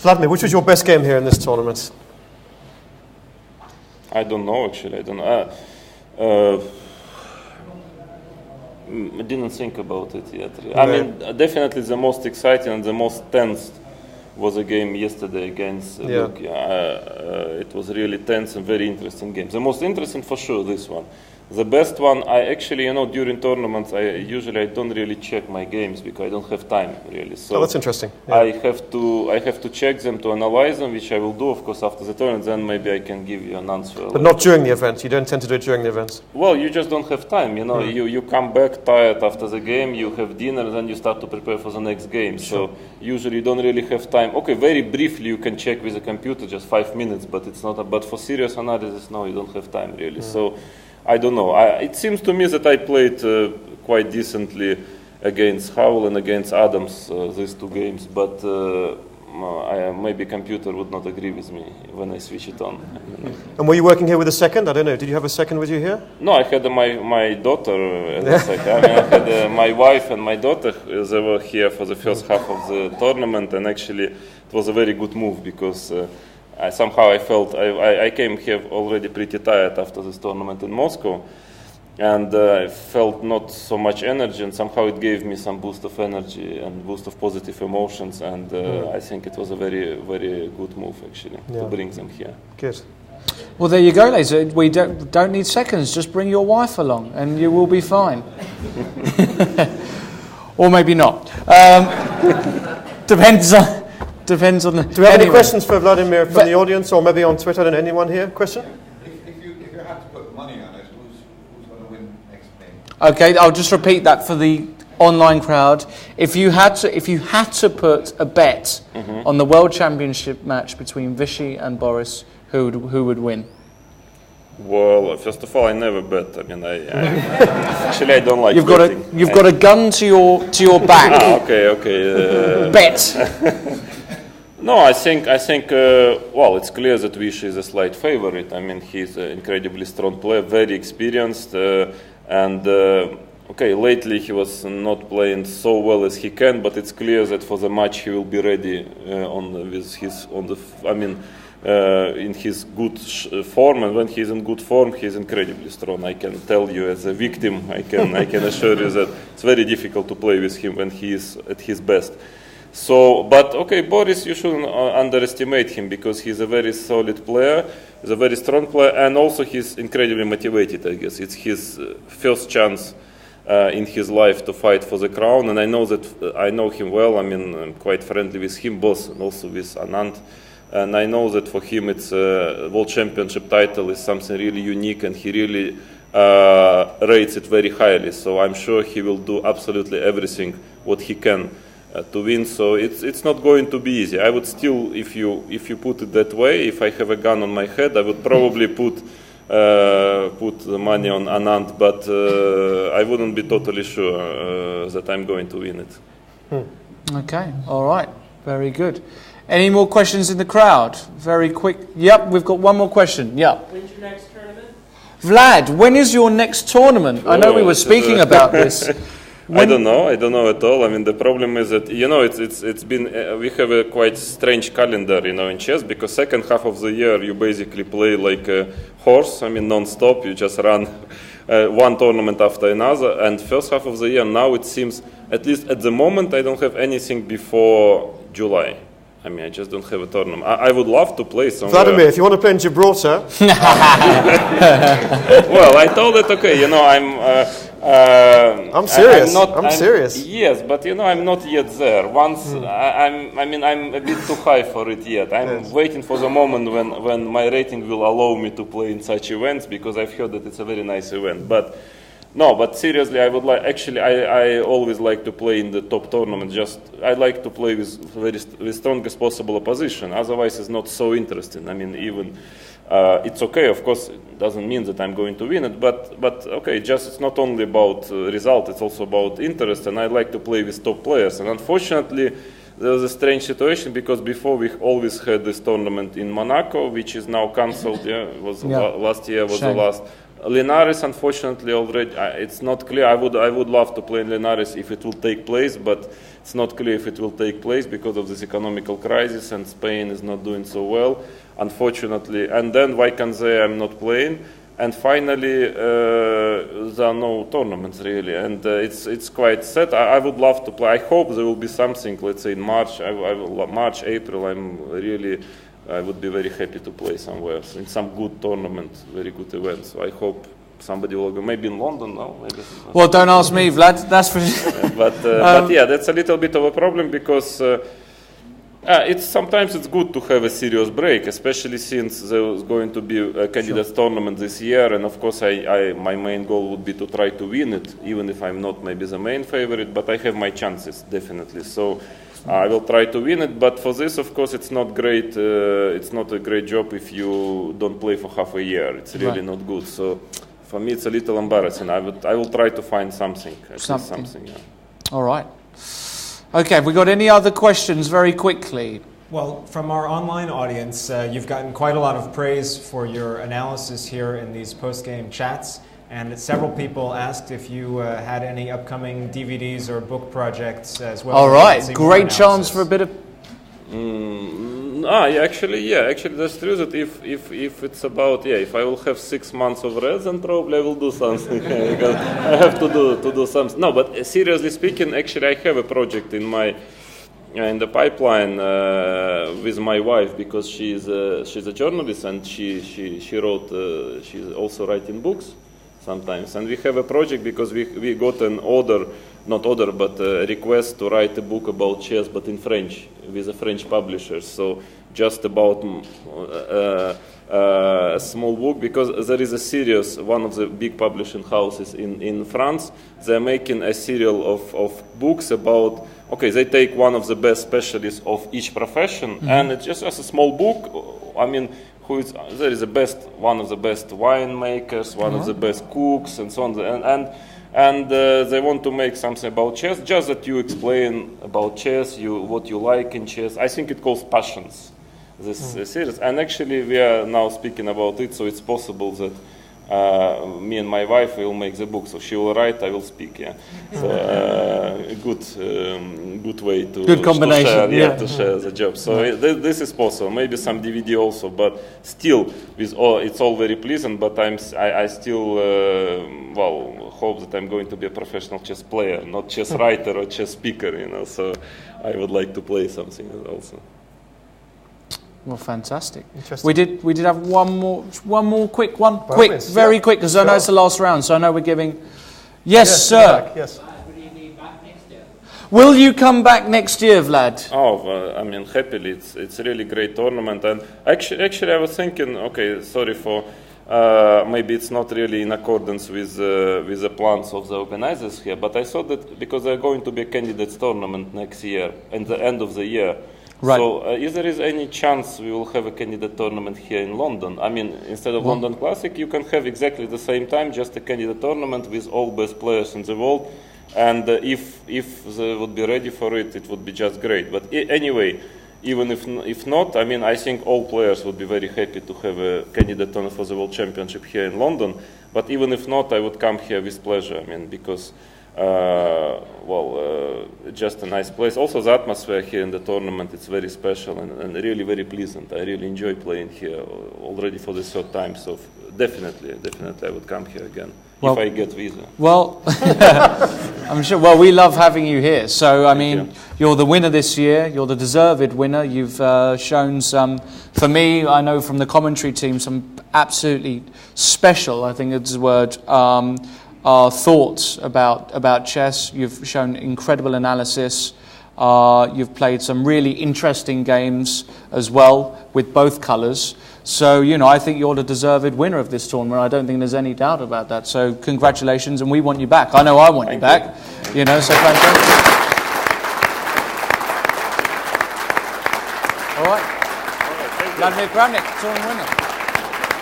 Vladimir, which was your best game here in this tournament? I don't know, actually. I don't know. I didn't think about it yet. Okay. I mean, definitely the most exciting and the most tense was a game yesterday against Luke. It was really tense and very interesting game. The most interesting for sure, this one. The best one, I actually, during tournaments, I don't really check my games because I don't have time really. So that's interesting. Yeah. I have to check them to analyze them, which I will do, of course, after the tournament. Then maybe I can give you an answer. But not during the event. You don't tend to do it during the event. Well, you just don't have time. You come back tired after the game. You have dinner, and then you start to prepare for the next game. Sure. So usually you don't really have time. Okay, very briefly you can check with the computer, just 5 minutes, but it's not. But for serious analysis, no, you don't have time really. So. I don't know. It seems to me that I played quite decently against Howell and against Adams these 2 games, but maybe computer would not agree with me when I switch it on. And were you working here with a second? I don't know. Did you have a second with you here? No, I had my daughter as a second. I had my wife and my daughter. They were here for the first half of the tournament, and actually it was a very good move because. Somehow I felt I came here already pretty tired after this tournament in Moscow, and I felt not so much energy, and somehow it gave me some boost of energy and boost of positive emotions, and I think it was a very, very good move actually to bring them here. Good. Well, there you go, ladies. We don't need seconds. Just bring your wife along, and you will be fine. Or maybe not. Depends on the... Do we have any questions for Vladimir from the audience, or maybe on Twitter? And anyone here? Question? If you had to put money on it, who's going to win next game? Okay, I'll just repeat that for the online crowd. If you had to put a bet on the World Championship match between Vichy and Boris, who would win? Well, first of all, I never bet. I mean, actually I don't like betting. You've got a gun to your back. Okay. Bet. No, I think. Well, it's clear that Vichy is a slight favorite. I mean, he's an incredibly strong player, very experienced, and lately he was not playing so well as he can. But it's clear that for the match he will be ready in his good form, and when he's in good form, he's incredibly strong. I can tell you as a victim, I can assure you that it's very difficult to play with him when he is at his best. So, but Boris, you shouldn't underestimate him because he's a very solid player, he's a very strong player, and also he's incredibly motivated, I guess. It's his first chance in his life to fight for the crown, and I know him well. I mean, I'm quite friendly with him, both, and also with Anand. And I know that for him, it's a World Championship title is something really unique, and he really rates it very highly. So I'm sure he will do absolutely everything what he can to win. So it's not going to be easy. I would still, if you put it that way, if I have a gun on my head, I would probably put the money on Anand, but I wouldn't be totally sure that I'm going to win it. Okay, all right, very good. Any more questions in the crowd? Very quick. Yep, we've got one more question. Yep. When's your next tournament? Vlad, when is your next tournament? I know we were speaking about this. I don't know at all. I mean, the problem is that, it's been, we have a quite strange calendar, in chess, because second half of the year you basically play like a horse, non-stop, you just run one tournament after another, and first half of the year now it seems, at least at the moment, I don't have anything before July. I just don't have a tournament. I would love to play somewhere. Vladimir, if you want to play in Gibraltar. Well, I told it, I'm serious. I'm serious. Yes, but I'm not yet there. I'm a bit too high for it yet. I'm waiting for the moment when my rating will allow me to play in such events, because I've heard that it's a very nice event. But seriously, I would like. Actually, I always like to play in the top tournament. I like to play with strongest possible opposition. Otherwise, it's not so interesting. Even it's okay. Of course, it doesn't mean that I'm going to win it. But it's not only about result. It's also about interest. And I like to play with top players. And unfortunately, there's a strange situation, because before we always had this tournament in Monaco, which is now cancelled. Last year was the Linares, unfortunately, already it's not clear. I would love to play in Linares if it will take place, but it's not clear if it will take place because of this economical crisis, and Spain is not doing so well, unfortunately. And then Vaikanze, I'm not playing. And finally, there are no tournaments really, and it's quite sad. I would love to play. I hope there will be something. Let's say in March, March, April. I would be very happy to play somewhere in some good tournament, very good event. So I hope somebody will go. Maybe in London, no? Maybe. Well, don't ask me, Vlad. That's for sure. But yeah, that's a little bit of a problem because. Sometimes it's good to have a serious break, especially since there was going to be a candidates tournament this year, and of course my main goal would be to try to win it, even if I'm not maybe the main favorite, but I have my chances, definitely. So I will try to win it, but for this, of course, it's not great. It's not a great job if you don't play for half a year. It's really not good. So for me, it's a little embarrassing. I will try to find something. Something. Yeah. All right. Okay, have we got any other questions very quickly? Well, from our online audience, you've gotten quite a lot of praise for your analysis here in these post-game chats, and several people asked if you had any upcoming DVDs or book projects as well. All right, great chance for a bit of... Actually, that's true that if it's about, if I will have 6 months of rest, then probably I will do something. Because I have to do something. No, but seriously speaking, actually I have a project in the pipeline with my wife, because she's a journalist, and she wrote, she's also writing books sometimes, and we have a project because we got an request to write a book about chess, but in French, with a French publisher. So just about a small book, because there is a series, one of the big publishing houses in France, they're making a serial of books about, they take one of the best specialists of each profession, and it's just a small book. I mean, there is one of the best winemakers, one of the best cooks, and so on, and they want to make something about chess, just that you explain about chess, what you like in chess. I think it calls Passions, this series. And actually we are now speaking about it, so it's possible that me and my wife will make the book. So she will write, I will speak, So a good way to... Good combination, to share the job. So this is possible. Maybe some DVD also, but still, it's all very pleasant, but I still, hope that I'm going to be a professional chess player, not chess writer or chess speaker, so I would like to play something also. Well, fantastic. Interesting. We did have one more quick one. Very quick, because I know it's the last round, so I know we're giving... Yes, sir. Yes. Will you come back next year, Vlad? Happily. It's a really great tournament, and actually I was thinking, sorry for... maybe it's not really in accordance with the plans of the organizers here, but I thought that because they're going to be a candidates tournament next year, at the end of the year. Right. So if there is any chance we will have a candidate tournament here in London, instead of London Classic, you can have exactly the same time, just a candidate tournament with all best players in the world, and if they would be ready for it, it would be just great. But anyway, even if not, I think all players would be very happy to have a candidate tournament for the World Championship here in London. But even if not, I would come here with pleasure. Because, just a nice place. Also, the atmosphere here in the tournament, it's very special and really very pleasant. I really enjoy playing here already for the third time. So definitely, I would come here again if I get visa. Well, I'm sure. Well, we love having you here. So, you're the winner this year. You're the deserved winner. You've shown some, for me, I know from the commentary team, some absolutely special, I think it's the word, thoughts about chess. You've shown incredible analysis. You've played some really interesting games as well with both colours. So, I think you're the deserved winner of this tournament. I don't think there's any doubt about that. So, congratulations, and we want you back. I know I want you back. So fantastic. All right. Vladimir Kramnik, tournament winner.